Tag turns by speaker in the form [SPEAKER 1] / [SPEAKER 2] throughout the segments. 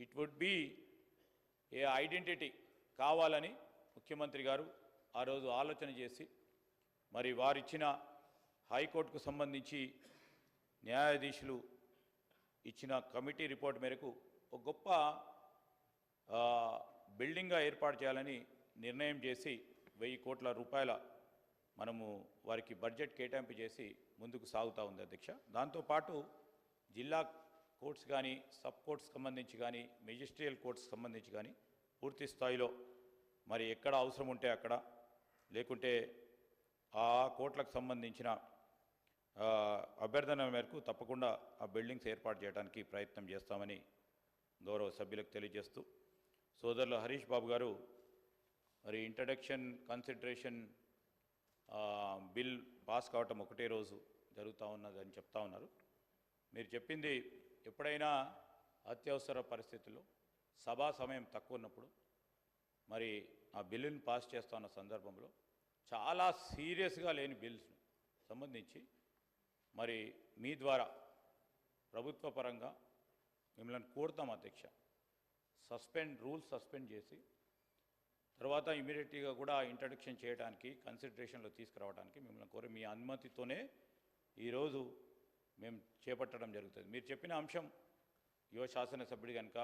[SPEAKER 1] It would be a identity కావాలని ముఖ్యమంత్రి గారు ఆ రోజు ఆలోచన చేసి మరి వారిచ్చిన హైకోర్టుకు సంబంధించి న్యాయాధీశులు ఇచ్చిన కమిటీ రిపోర్ట్ మేరకు ఒక గొప్ప బిల్డింగ్గా ఏర్పాటు చేయాలని నిర్ణయం చేసి 1000 కోట్ల రూపాయల మనము వారికి బడ్జెట్ కేటాయింపు చేసి ముందుకు సాగుతూ ఉంది అధ్యక్ష. దాంతోపాటు జిల్లా కోర్ట్స్ కానీ సబ్ కోర్ట్స్ సంబంధించి కానీ మెజిస్ట్రియల్ కోర్ట్స్ సంబంధించి కానీ పూర్తి స్థాయిలో మరి ఎక్కడ అవసరం ఉంటే అక్కడ లేకుంటే ఆ కోర్టులకు సంబంధించిన అభ్యర్థన మేరకు తప్పకుండా ఆ బిల్డింగ్స్ ఏర్పాటు చేయడానికి ప్రయత్నం చేస్తామని గౌరవ సభ్యులకు తెలియజేస్తూ సోదరులు హరీష్ బాబు గారు మరి ఇంట్రడక్షన్ కన్సిడరేషన్ బిల్ పాస్ కావటం ఒకటే రోజు జరుగుతూ ఉన్నదని చెప్తా ఉన్నారు. మీరు చెప్పింది ఎప్పుడైనా అత్యవసర పరిస్థితుల్లో సభా సమయం తక్కువ ఉన్నప్పుడు మరి ఆ బిల్లుని పాస్ చేస్తున్న సందర్భంలో చాలా సీరియస్గా లేని బిల్స్ను సంబంధించి మరి మీ ద్వారా ప్రభుత్వ పరంగా మిమ్మల్ని కోరుతాం అధ్యక్ష, రూల్స్ సస్పెండ్ చేసి తర్వాత ఇమీడియట్గా కూడా ఇంట్రడక్షన్ చేయడానికి కన్సిడరేషన్లో తీసుకురావడానికి మిమ్మల్ని కోరి మీ అనుమతితోనే ఈరోజు మేము చేపట్టడం జరుగుతుంది. మీరు చెప్పిన అంశం యువ శాసనసభ్యుడి కనుక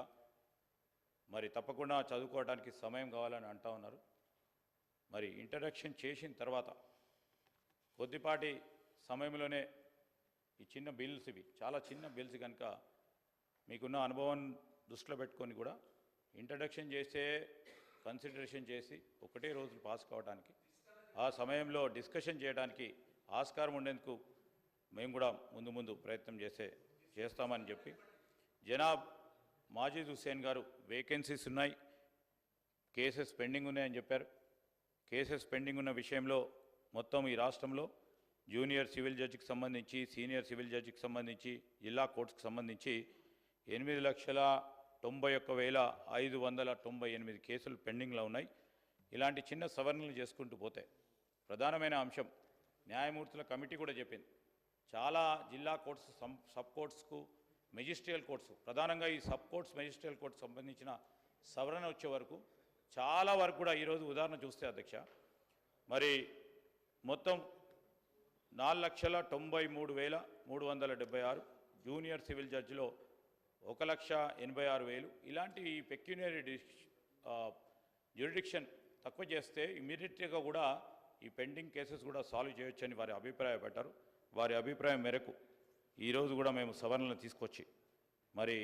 [SPEAKER 1] మరి తప్పకుండా చదువుకోవడానికి సమయం కావాలని అంటూ ఉన్నారు. మరి ఇంట్రడక్షన్ చేసిన తర్వాత కొద్దిపాటి సమయంలోనే ఈ చిన్న బిల్స్, ఇవి చాలా చిన్న బిల్స్ కనుక మీకున్న అనుభవం దృష్టిలో పెట్టుకొని కూడా ఇంట్రడక్షన్ చేస్తే కన్సిడరేషన్ చేసి ఒకటే రోజు పాస్ కావడానికి ఆ సమయంలో డిస్కషన్ చేయడానికి ఆస్కారం ఉండేందుకు మేము కూడా ముందు ప్రయత్నం చేస్తామని చెప్పి జనాబ్ మాజిద్ హుస్సేన్ గారు వేకెన్సీస్ ఉన్నాయి, కేసెస్ పెండింగ్ ఉన్నాయని చెప్పారు. కేసెస్ పెండింగ్ ఉన్న విషయంలో మొత్తం ఈ రాష్ట్రంలో జూనియర్ సివిల్ జడ్జికి సంబంధించి సీనియర్ సివిల్ జడ్జికి సంబంధించి జిల్లా కోర్టుకు సంబంధించి 8,91,598 కేసులు పెండింగ్లో ఉన్నాయి. ఇలాంటి చిన్న సవరణలు చేసుకుంటూ పోతే ప్రధానమైన అంశం న్యాయమూర్తుల కమిటీ కూడా చెప్పింది, చాలా జిల్లా కోర్ట్స్ సబ్ కోర్ట్స్కు మెజిస్ట్రియల్ కోర్ట్స్, ప్రధానంగా ఈ సబ్ కోర్ట్స్ మెజిస్ట్రియల్ కోర్ట్స్ సంబంధించిన సవరణ వచ్చే వరకు చాలా వరకు కూడా ఈరోజు ఉదాహరణ చూస్తే అధ్యక్ష మరి మొత్తం 4,93,376 జూనియర్ సివిల్ జడ్జిలో 1,86,000 ఇలాంటి పెక్యునరీ జ్యూరిడిక్షన్ తక్కువ చేస్తే ఇమీడియట్గా కూడా ఈ పెండింగ్ కేసెస్ కూడా సాల్వ్ చేయొచ్చని వారి అభిప్రాయపడ్డారు. వారి అభిప్రాయం మేరకు ఈరోజు కూడా మేము సవరణలు తీసుకొచ్చి మరి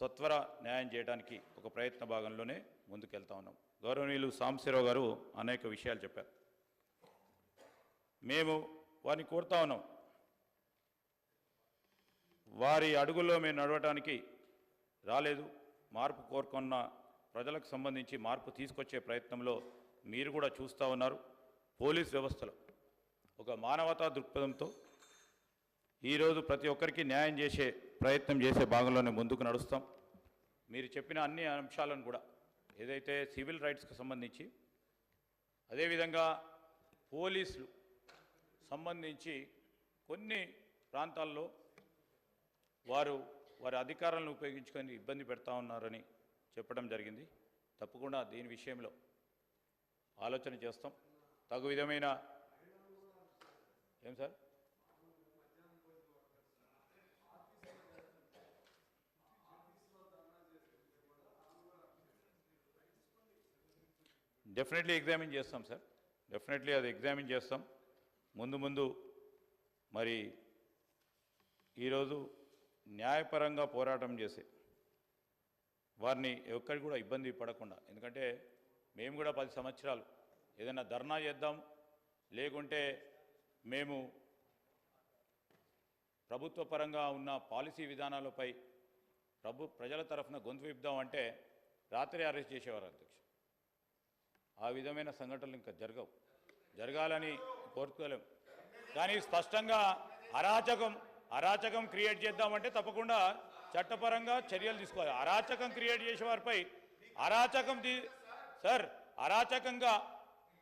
[SPEAKER 1] సత్వర న్యాయం చేయడానికి ఒక ప్రయత్న భాగంలోనే ముందుకెళ్తా ఉన్నాం. గౌరవనీయులు సాంబశివరావు గారు అనేక విషయాలు చెప్పారు. మేము వారిని కోరుతా ఉన్నాం, వారి అడుగుల్లో మేము నడవటానికి రాలేదు. మార్పు కోరుకున్న ప్రజలకు సంబంధించి మార్పు తీసుకొచ్చే ప్రయత్నంలో మీరు కూడా చూస్తూ ఉన్నారు. పోలీస్ వ్యవస్థలో ఒక మానవతా దృక్పథంతో ఈరోజు ప్రతి ఒక్కరికి న్యాయం చేసే ప్రయత్నం చేసే భాగంలోనే ముందుకు నడుస్తాం. మీరు చెప్పిన అన్ని అంశాలను కూడా ఏదైతే సివిల్ రైట్స్కి సంబంధించి అదేవిధంగా పోలీసులు సంబంధించి కొన్ని ప్రాంతాల్లో వారి అధికారాలను ఉపయోగించుకొని ఇబ్బంది పెడతా ఉన్నారని చెప్పడం జరిగింది. తప్పకుండా దీని విషయంలో ఆలోచన చేస్తాం. తగు విధమైన ఏం సార్ డెఫినెట్లీ ఎగ్జామిన్ చేస్తాం సార్, డెఫినెట్లీ అది ఎగ్జామిన్ చేస్తాం. ముందు మరి ఈరోజు న్యాయపరంగా పోరాటం చేసే వారిని ఎక్కడికి కూడా ఇబ్బంది పడకుండా, ఎందుకంటే మేము కూడా 10 సంవత్సరాలు ఏదైనా ధర్నా చేద్దాం లేకుంటే మేము ప్రభుత్వ పరంగా ఉన్న పాలసీ విధానాలపై ప్రజల తరఫున గొంతు విప్పుదాం అంటే రాత్రి అరెస్ట్ చేసేవారు అధ్యక్ష. ఆ విధమైన సంఘటనలు ఇంకా జరగాలని కోరుకోలేం. కానీ స్పష్టంగా అరాచకం క్రియేట్ చేద్దామంటే తప్పకుండా చట్టపరంగా చర్యలు తీసుకోవాలి. అరాచకం క్రియేట్ చేసే వారిపై అరాచకంగా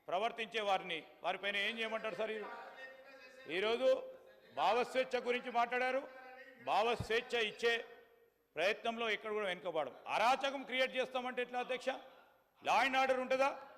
[SPEAKER 1] ప్రవర్తించే వారిపైన ఏం చేయమంటారు సార్? ఈరోజు భావస్వేచ్ఛ గురించి మాట్లాడారు. భావస్వేచ్ఛ ఇచ్చే ప్రయత్నంలో ఎక్కడ కూడా వెనుకబడం. అరాచకం క్రియేట్ చేస్తామంటే ఎట్లా అధ్యక్ష? లా అండ్ ఆర్డర్ ఉంటుందా?